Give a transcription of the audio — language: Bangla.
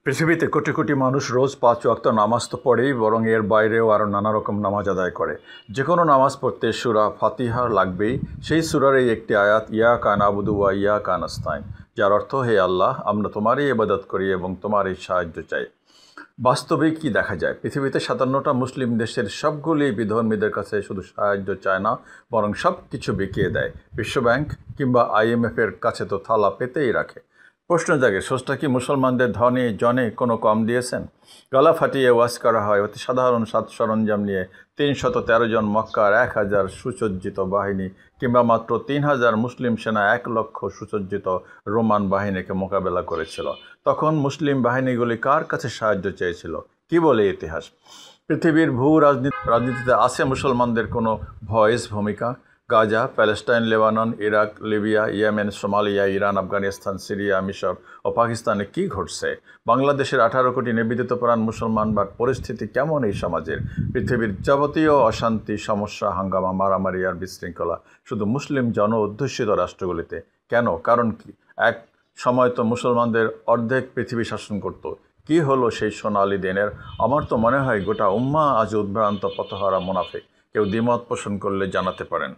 পৃথিবীতে কোটি কোটি মানুষ রোজ ৫ ওয়াক্ত নামাজ তো পড়েই, বরং এর বাইরেও আরও নানা রকম নামাজ আদায় করে। যে কোনো নামাজ পড়তে সূরা ফাতিহা লাগবেই। সেই সূরারই একটি আয়াত ইয়াকা নাবুদু ওয়া ইয়াকা নাস্তাইন, যার অর্থ হে আল্লাহ, আমরা তোমারই ইবাদত করি এবং তোমারই সাহায্য চাই। বাস্তবে কি দেখা যায়? পৃথিবীতে ৫৭টা মুসলিম দেশের সবগুলি বিধর্মীদের কাছে শুধু সাহায্য চায় না, বরং সব কিছু বিকিয়ে দেয়। বিশ্বব্যাংক কিংবা IMF-এর কাছে তো থালা পেতেই রাখে। প্রশ্ন জাগে, স্রষ্টা কি মুসলমানদের ধনে জনে কোনো কম দিয়েছেন? গলা ফাটিয়ে ওয়াজ করা হয় অতি সাধারণ সাজ সরঞ্জাম নিয়ে ৩১৩ জন মক্কার ১,০০০ সুসজ্জিত বাহিনী, কিংবা মাত্র ৩,০০০ মুসলিম সেনা ১,০০,০০০ সুসজ্জিত রোমান বাহিনীকে মোকাবেলা করেছিল। তখন মুসলিম বাহিনীগুলি কার কাছে সাহায্য চেয়েছিল? কি বলে ইতিহাস? পৃথিবীর রাজনীতিতে আছে মুসলমানদের কোনো ভয়েস, ভূমিকা? Gaza, Palestine, Lebanon, Iraq, Libya, Yemen, Somalia, Iran, Afghanistan, Syria, মিশর ও পাকিস্তানে কি ঘটছে? বাংলাদেশের ১৮ কোটি নিবেদিত প্রাণ মুসলমান বা পরিস্থিতি কেমন এই সমাজের? পৃথিবীর যাবতীয় অশান্তি, সমস্যা, হাঙ্গামা, মারামারি আর বিশৃঙ্খলা শুধু মুসলিম অধ্যুষিত রাষ্ট্রগুলিতে কেন? কারণ কি? এক সময় তো মুসলমানদের অর্ধেক পৃথিবী শাসন করত। কি হলো সেই সোনালী দিনের? আমার তো মনে হয় গোটা উম্মাহ আজ উদ্ভ্রান্ত, পথহারা, মুনাফিক। কেউ দ্বিমত পোষণ করলে জানাতে পারেন।